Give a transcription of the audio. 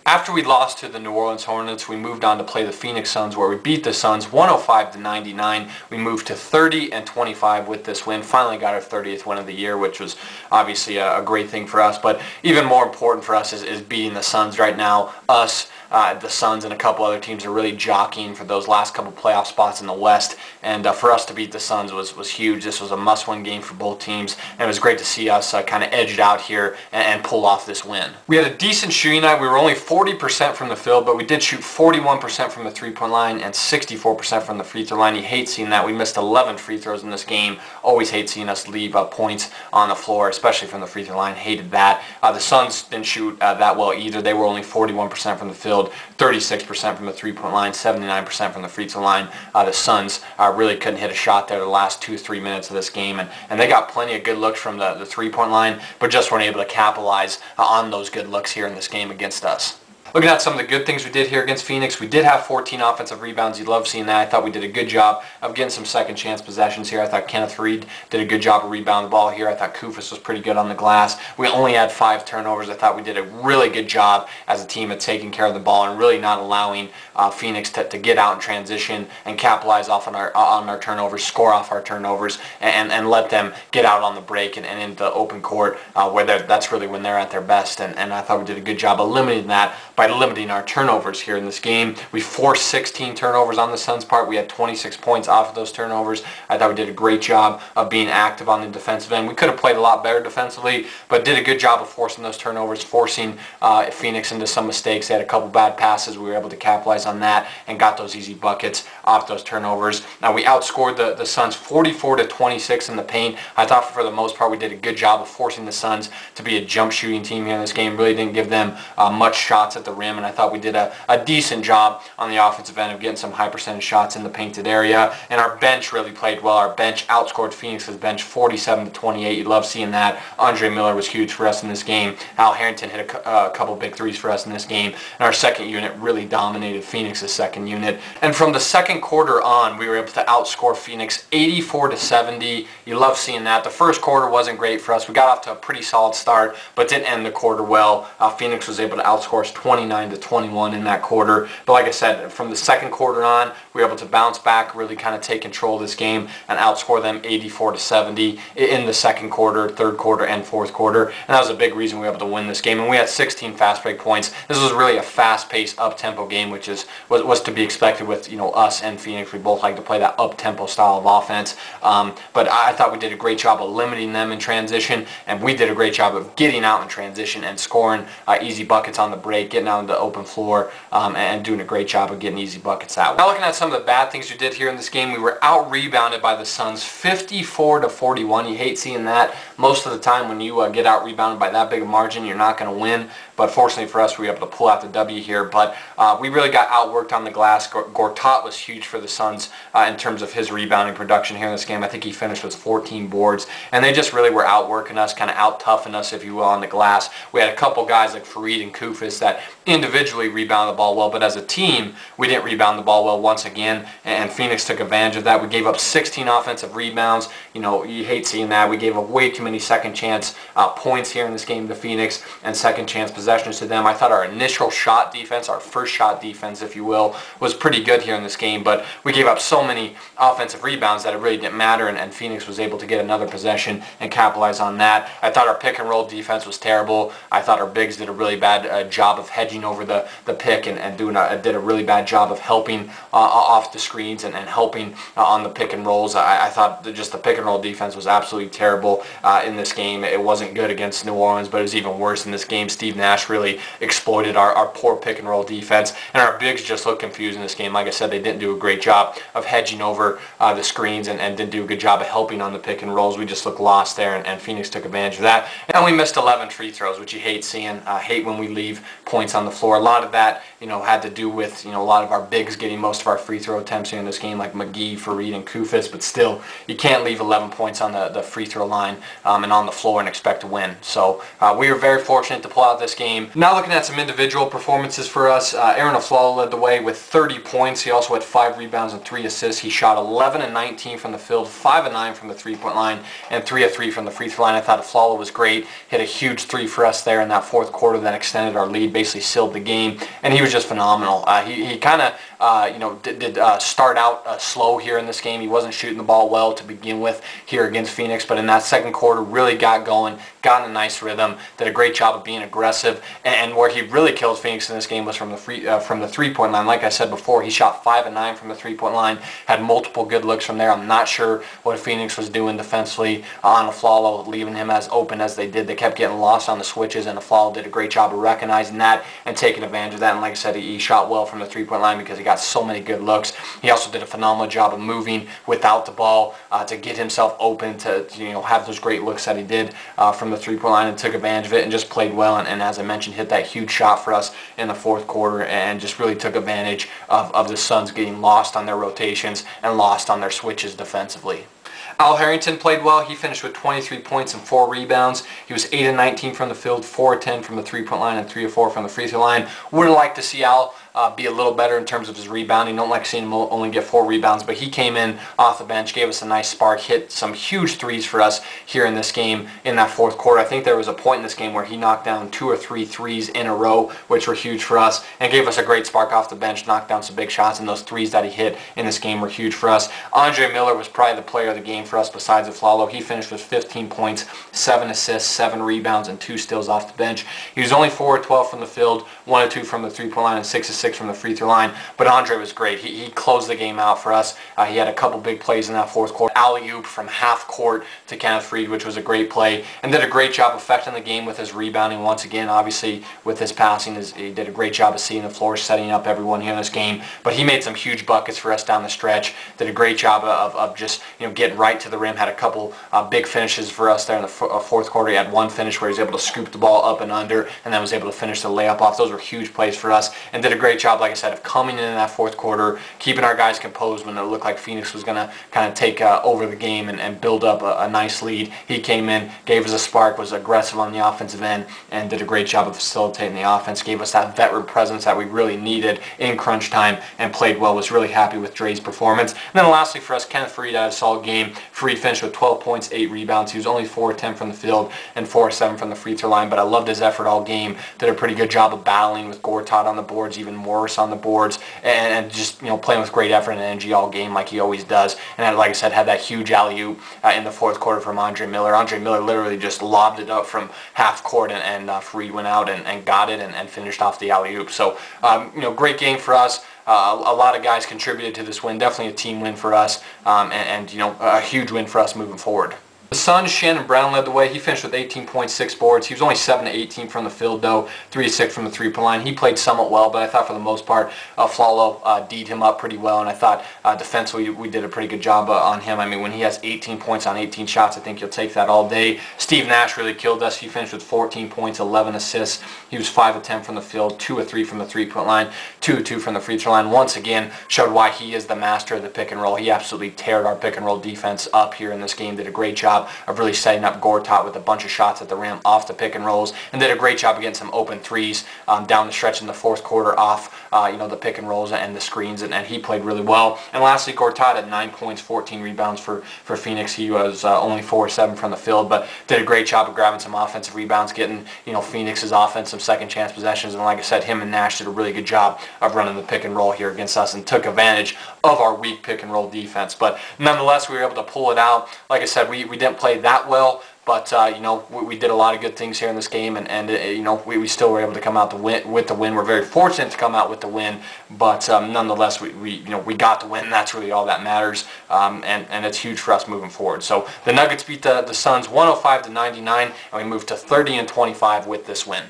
After we lost to the New Orleans Hornets, we moved on to play the Phoenix Suns, where we beat the Suns 105-99. We moved to 30-25 with this win. Finally got our 30th win of the year, which was obviously a great thing for us. But even more important for us is beating the Suns right now. The Suns and a couple other teams are really jockeying for those last couple playoff spots in the West, and for us to beat the Suns was huge. This was a must-win game for both teams, and it was great to see us kind of edge it out here and pull off this win. We had a decent shooting night. We were only 40% from the field, but we did shoot 41% from the three-point line and 64% from the free throw line. You hate seeing that. We missed 11 free throws in this game. Always hate seeing us leave points on the floor, especially from the free throw line. Hated that. The Suns didn't shoot that well either. They were only 41% from the field, 36% from the three-point line, 79% from the free throw line. The Suns really couldn't hit a shot there the last 2-3 minutes of this game, and they got plenty of good looks from the three-point line, but just weren't able to capitalize on those good looks here in this game against us. Looking at some of the good things we did here against Phoenix, we did have 14 offensive rebounds. You love seeing that. I thought we did a good job of getting some second chance possessions here. I thought Kenneth Reed did a good job of rebounding the ball here. I thought Koufos was pretty good on the glass. We only had 5 turnovers. I thought we did a really good job as a team at taking care of the ball and really not allowing Phoenix to get out in transition and capitalize off on our turnovers, score off our turnovers, and let them get out on the break and into the open court where that's really when they're at their best. And I thought we did a good job of limiting that by limiting our turnovers here in this game. We forced 16 turnovers on the Suns' part. We had 26 points off of those turnovers. I thought we did a great job of being active on the defensive end. We could have played a lot better defensively, but did a good job of forcing those turnovers, forcing Phoenix into some mistakes. They had a couple bad passes. We were able to capitalize on that and got those easy buckets off those turnovers. Now, we outscored the Suns 44-26 in the paint. I thought for the most part we did a good job of forcing the Suns to be a jump shooting team here in this game. Really didn't give them much shots at the rim, and I thought we did a decent job on the offensive end of getting some high percentage shots in the painted area. And our bench really played well. Our bench outscored Phoenix's bench 47-28. You love seeing that. Andre Miller was huge for us in this game. Al Harrington hit a couple big threes for us in this game. And our second unit really dominated Phoenix's second unit. And from the second quarter on, we were able to outscore Phoenix 84-70. You love seeing that. The first quarter wasn't great for us. We got off to a pretty solid start, but didn't end the quarter well. Phoenix was able to outscore us 29-21 in that quarter. But like I said, from the second quarter on, we were able to bounce back, really kind of take control of this game and outscore them 84-70 in the second quarter, third quarter, and fourth quarter. And that was a big reason we were able to win this game. And we had 16 fast break points. This was really a fast-paced, up-tempo game, which was to be expected with us and Phoenix. We both like to play that up-tempo style of offense. But I thought we did a great job of limiting them in transition, and we did a great job of getting out in transition and scoring easy buckets on the break, getting out on the open floor, and doing a great job of getting easy buckets out. Now looking at some of the bad things we did here in this game, we were out-rebounded by the Suns 54-41. You hate seeing that. Most of the time when you get out-rebounded by that big a margin, you're not going to win. But fortunately for us, we were able to pull out the W here. But we really got outworked on the glass. Gortat was huge for the Suns in terms of his rebounding production here in this game. I think he finished with 14 boards. And they just really were outworking us, kind of out-toughing us, if you will, on the glass. We had a couple guys like Fareed and Koufos that individually rebounded the ball well, but as a team, we didn't rebound the ball well once again, and Phoenix took advantage of that. We gave up 16 offensive rebounds. You hate seeing that. We gave up way too many second chance points here in this game to Phoenix and second chance possessions to them. I thought our initial shot defense, our first shot defense, if you will, was pretty good here in this game, but we gave up so many offensive rebounds that it really didn't matter, and Phoenix was able to get another possession and capitalize on that. I thought our pick and roll defense was terrible. I thought our bigs did a really bad job of hedging over the pick and did a really bad job of helping off the screens and helping on the pick and rolls. I thought just the pick and roll defense was absolutely terrible in this game. It wasn't good against New Orleans, but it was even worse in this game. Steve Nash really exploited our poor pick and roll defense, and our bigs just looked confused in this game. Like I said, they didn't do a great job of hedging over the screens and didn't do a good job of helping on the pick and rolls. We just looked lost there, and Phoenix took advantage of that. And we missed 11 free throws, which you hate seeing. Hate when we leave points on the floor. A lot of that, had to do with, a lot of our bigs getting most of our free throw attempts here in this game, like McGee, Fareed, and Koufos, but still, you can't leave 11 points on the free throw line and on the floor and expect to win. So we were very fortunate to pull out this game. game. Now looking at some individual performances for us, Arron Afflalo led the way with 30 points. He also had 5 rebounds and 3 assists. He shot 11 and 19 from the field, 5 and 9 from the three-point line, and 3 of 3 from the free throw line. I thought Afflalo was great. Hit a huge 3 for us there in that fourth quarter that extended our lead, basically sealed the game, and he was just phenomenal. He kind of did start out slow here in this game. He wasn't shooting the ball well to begin with here against Phoenix, but in that second quarter really got going, got in a nice rhythm, did a great job of being aggressive, and where he really killed Phoenix in this game was from the three-point line. Like I said before, he shot 5 and 9 from the three-point line, had multiple good looks from there. I'm not sure what Phoenix was doing defensively on Afflalo, leaving him as open as they did. They kept getting lost on the switches, and Afflalo did a great job of recognizing that and taking advantage of that. And like I said, he shot well from the three-point line because he got so many good looks. He also did a phenomenal job of moving without the ball to get himself open to have those great looks that he did from the three-point line, and took advantage of it and just played well. And as I mentioned, hit that huge shot for us in the fourth quarter and just really took advantage of the Suns getting lost on their rotations and lost on their switches defensively. Al Harrington played well. He finished with 23 points and 4 rebounds. He was 8 and 19 from the field, 4 of 10 from the three-point line, and 3 of 4 from the free throw line. Would have liked to see Al be a little better in terms of his rebounding. Don't like seeing him only get 4 rebounds, but he came in off the bench, gave us a nice spark, hit some huge threes for us here in this game in that fourth quarter. I think there was a point in this game where he knocked down 2 or 3 threes in a row, which were huge for us, and gave us a great spark off the bench, knocked down some big shots, and those threes that he hit in this game were huge for us. Andre Miller was probably the player of the game for us besides Afflalo. He finished with 15 points, 7 assists, 7 rebounds, and 2 steals off the bench. He was only 4 of 12 from the field, 1 of 2 from the three-point line, and 6 of 6 from the free throw line. But Andre was great. He closed the game out for us. He had a couple big plays in that fourth quarter. Alley-oop from half court to Kenneth Faried, which was a great play, and did a great job affecting the game with his rebounding once again. Obviously, with his passing, he did a great job of seeing the floor, setting up everyone here in this game. But he made some huge buckets for us down the stretch. Did a great job of just getting right to the rim. Had a couple big finishes for us there in the fourth quarter. He had one finish where he was able to scoop the ball up and under, and then was able to finish the layup off. Those were huge plays for us, and did a great job, like I said, of coming in that fourth quarter, keeping our guys composed when it looked like Phoenix was going to kind of take over the game and build up a nice lead. He came in, gave us a spark, was aggressive on the offensive end, and did a great job of facilitating the offense, gave us that veteran presence that we really needed in crunch time, and played well. Was really happy with Dre's performance. And then lastly for us, Kenneth Faried had a solid game. Faried finished with 12 points, 8 rebounds. He was only 4 of 10 from the field and 4 of 7 from the free throw line, but I loved his effort all game. Did a pretty good job of battling with Gortat on the boards, even Morris on the boards, and just playing with great effort and energy all game like he always does. And like I said, had that huge alley-oop in the fourth quarter from Andre Miller. Andre Miller literally just lobbed it up from half court, and Faried went out and got it and finished off the alley-oop. So great game for us. A lot of guys contributed to this win. Definitely a team win for us, and a huge win for us moving forward. The Suns, Shannon Brown led the way. He finished with 18.6 boards. He was only 7 of 18 from the field, though, 3 of 6 from the three-point line. He played somewhat well, but I thought for the most part, Afflalo D'd him up pretty well, and I thought defensively we did a pretty good job on him. I mean, when he has 18 points on 18 shots, I think you'll take that all day. Steve Nash really killed us. He finished with 14 points, 11 assists. He was 5 of 10 from the field, 2 of 3 from the three-point line, 2 of 2 from the free throw line. Once again, showed why he is the master of the pick and roll. He absolutely teared our pick and roll defense up here in this game. Did a great job of really setting up Gortat with a bunch of shots at the rim off the pick and rolls, and did a great job of getting some open threes down the stretch in the fourth quarter off the pick and rolls and the screens, and he played really well. And lastly, Gortat had 9 points, 14 rebounds for Phoenix. He was only 4 of 7 from the field, but did a great job of grabbing some offensive rebounds, getting Phoenix's offense some second chance possessions. And like I said, him and Nash did a really good job of running the pick and roll here against us and took advantage of our weak pick and roll defense. But nonetheless, we were able to pull it out. Like I said, we didn't play that well, but we did a lot of good things here in this game, and we still were able to come out with the win. We're very fortunate to come out with the win, but nonetheless, we got the win. And that's really all that matters, and it's huge for us moving forward. So the Nuggets beat the Suns 105-99, and we moved to 30-25 with this win.